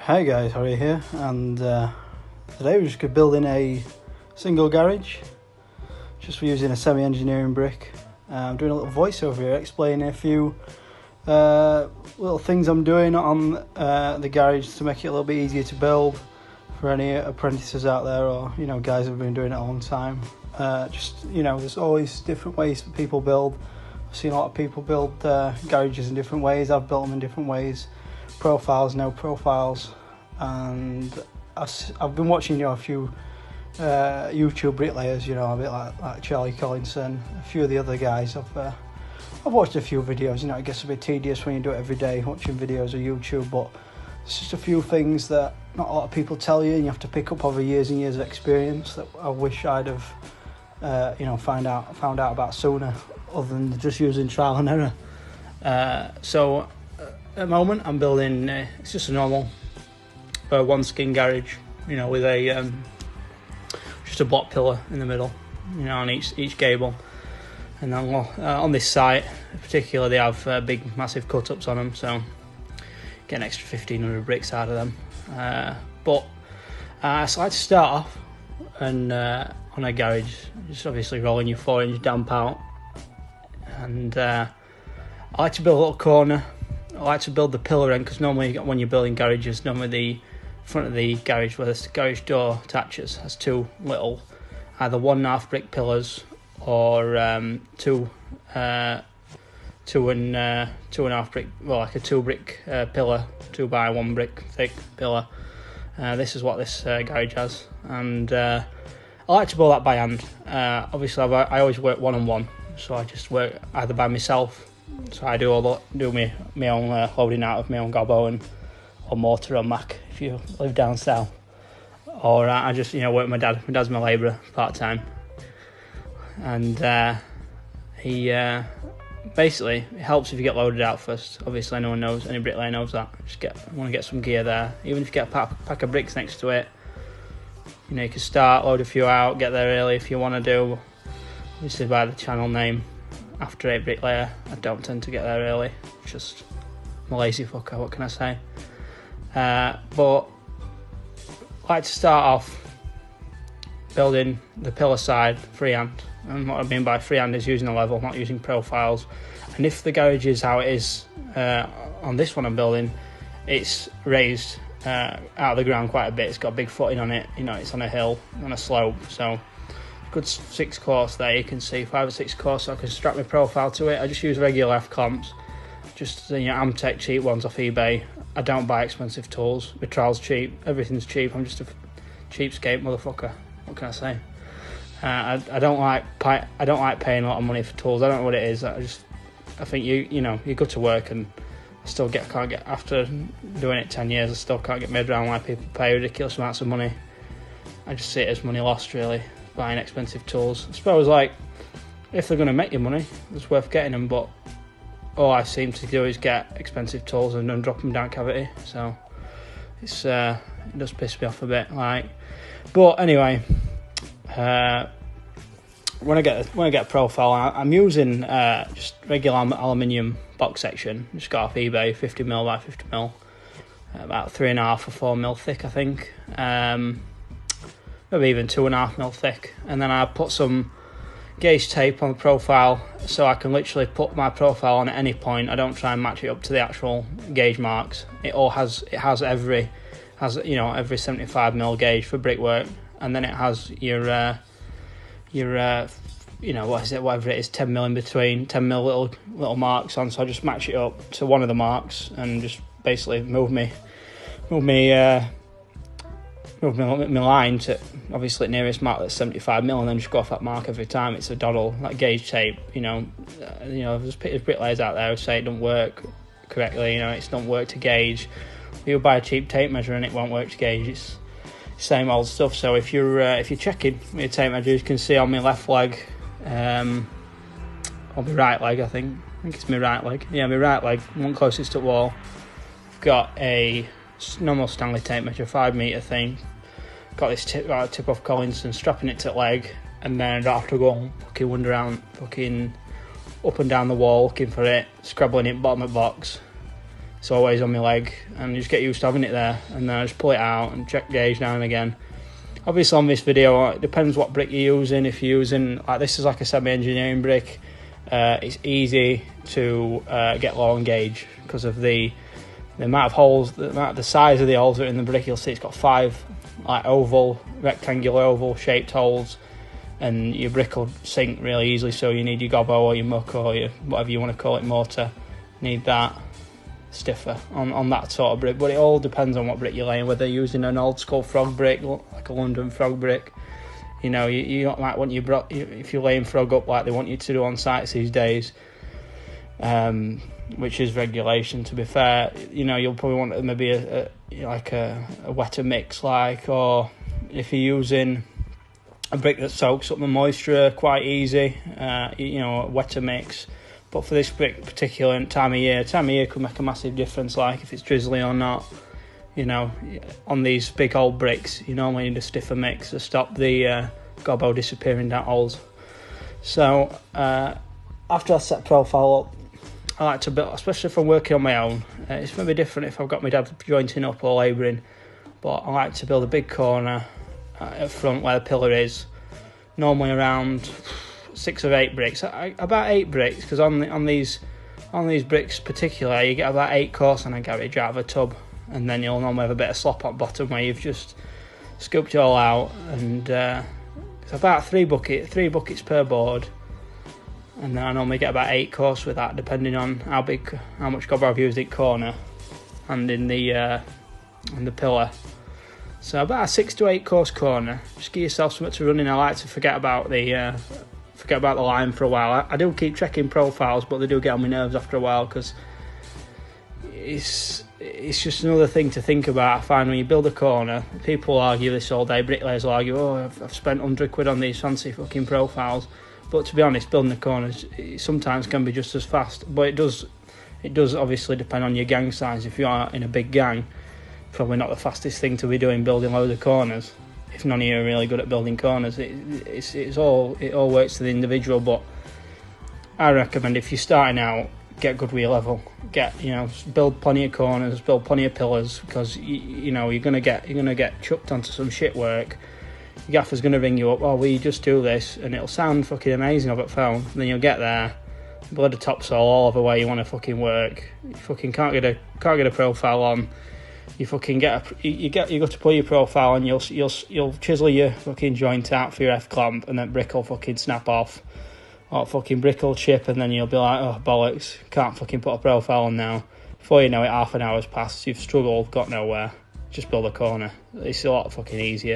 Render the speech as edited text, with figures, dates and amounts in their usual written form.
Hi guys, Harry here, and today we're just building a single garage, just using a semi-engineering brick. I'm doing a little voiceover here, explaining a few little things I'm doing on the garage to make it a little bit easier to build for any apprentices out there, or guys who've been doing it a long time. There's always different ways that people build. I've seen a lot of people build garages in different ways. I've built them in different ways. Profiles, no profiles, and I've been watching a few YouTube bricklayers, a bit like Charlie Collinson, a few of the other guys. I've watched a few videos. It gets a bit tedious when you do it every day watching videos of YouTube, but it's just a few things that not a lot of people tell you, and you have to pick up over years and years of experience that I wish I'd have found out about sooner, other than just using trial and error. So at the moment I'm building it's just a normal one skin garage, with a just a block pillar in the middle, on each gable, and then on this site in particular they have big massive cut-ups on them, so get an extra 1,500 bricks out of them. But I like to start off and on a garage, just obviously rolling your 4-inch damp out, and I like to build a little corner. I like to build the pillar end, because normally when you're building garages, normally the front of the garage where the garage door attaches has two little either 1.5 brick pillars or two and 2.5 brick, like a 2 brick pillar, 2 by 1 brick thick pillar. This is what this garage has, and I like to build that by hand. Obviously I always work one-on-one, so I just work either by myself. So I do my own loading out of my own gobbo or mortar or mac if you live down south, or I just work with my dad. My dad's my labourer part-time, and he basically it helps if you get loaded out first. Obviously no one knows, any bricklayer knows that. Want to get some gear there, even if you get a pack of bricks next to it. You can start, load a few out, get there early if you want to do. Obviously by the channel name, After 8 Bricklayer, I don't tend to get there early. Just I'm a lazy fucker, what can I say? But I like to start off building the pillar side freehand. And what I mean by freehand is using a level, not using profiles. And if the garage is how it is on this one I'm building, it's raised out of the ground quite a bit. It's got a big footing on it. It's on a hill, on a slope, so good 6 course there. You can see 5 or 6 course, so I can strap my profile to it. I just use regular F clamps, just Amtech cheap ones off eBay. I don't buy expensive tools. My trowel's cheap, everything's cheap. I'm just a cheapskate motherfucker. What can I say? I don't like paying a lot of money for tools. I don't know what it is. I think you go to work, and I still can't get, after doing it 10 years, I still can't get made around why people pay ridiculous amounts of money. I just see it as money lost, really, buying expensive tools. I suppose, if they're going to make you money, it's worth getting them, but all I seem to do is get expensive tools and then drop them down cavity, so it does piss me off a bit, but anyway, when I get a profile, I'm using just regular aluminium box section, just got off eBay, 50mm by 50mm, about 3.5 or 4mm thick, I think, maybe even 2.5mm thick, and then I put some gauge tape on the profile, so I can literally put my profile on at any point. I don't try and match it up to the actual gauge marks. It has every 75mm gauge for brickwork, and then it has your whatever it is, 10mm in between, 10mm little marks on. So I just match it up to one of the marks and just basically move my line to obviously nearest mark that's 75mm, and then just go off that mark every time. It's a doddle, that gauge tape. There's bricklayers out there who say it don't work correctly. It don't work to gauge. You'll buy a cheap tape measure and it won't work to gauge. It's the same old stuff. So if you're checking with your tape measure, you can see on my left leg, or my right leg, I think it's my right leg. Yeah, my right leg, one closest to the wall. I've got a normal Stanley tape measure, 5 metre thing. Got this tip off Collinson, strapping it to the leg, and then I don't have to go and fucking wander around up and down the wall looking for it, scrabbling it bottom of the box. it's always on my leg, and you just get used to having it there, and then I just pull it out and check gauge now and again. Obviously on this video, it depends what brick you're using. If you're using, like this is like a semi-engineering brick, it's easy to get low on gauge because of the amount of holes, the size of the holes that are in the brick. You'll see it's got 5 like rectangular oval shaped holes, and your brick will sink really easily, so you need your gobbo or your muck or your whatever you want to call it mortar, need that stiffer on that sort of brick. But it all depends on what brick you're laying, whether you're using an old school frog brick like a London frog brick. You know, you don't like want if you're laying frog up like they want you to do on sites these days, which is regulation, to be fair. You know, you'll probably want maybe a wetter mix, or if you're using a brick that soaks up the moisture quite easy, you know, a wetter mix. But for this brick particular time of year could make a massive difference, like if it's drizzly or not. You know, on these big old bricks, you normally need a stiffer mix to stop the gobbo disappearing down holes. So after I set profile up, I like to build, especially if I'm working on my own. It's maybe different if I've got my dad jointing up or labouring, but I like to build a big corner at front where the pillar is, normally around 6 or 8 bricks. About 8 bricks, because on these bricks particularly, you get about 8 course on a garage out of a tub, and then you'll normally have a bit of slop on bottom where you've just scooped it all out, and it's about 3 buckets per board, and then I normally get about 8 course with that, depending on how much gobbo I've used in corner and in the pillar. So about a 6 to 8 course corner. Just give yourself something to run in. I like to forget about the line for a while. I do keep checking profiles, but they do get on my nerves after a while, because it's just another thing to think about. I find when you build a corner, people argue this all day. Bricklayers will argue, oh, I've spent £100 on these fancy fucking profiles. But to be honest, building a corner sometimes can be just as fast. But it does obviously depend on your gang size. If you are in a big gang, probably not the fastest thing to be doing, building loads of corners. If none of you are really good at building corners, it all works to the individual. But I recommend, if you're starting out, get good with your level. Build plenty of corners, build plenty of pillars, because you're gonna get chucked onto some shit work. Your gaffer's gonna ring you up, oh, will you just do this, and it'll sound fucking amazing over the phone. And then you'll get there, blood the topsoil all over where you want to fucking work. You fucking can't get a profile on. You fucking you got to pull your profile, and you'll chisel your fucking joint out for your F clamp, and then brick will fucking snap off, or fucking brick will chip, and then you'll be like, oh bollocks, can't fucking put a profile on now. Before you know it, half an hour's passed, you've struggled, got nowhere. Just build a corner. It's a lot fucking easier.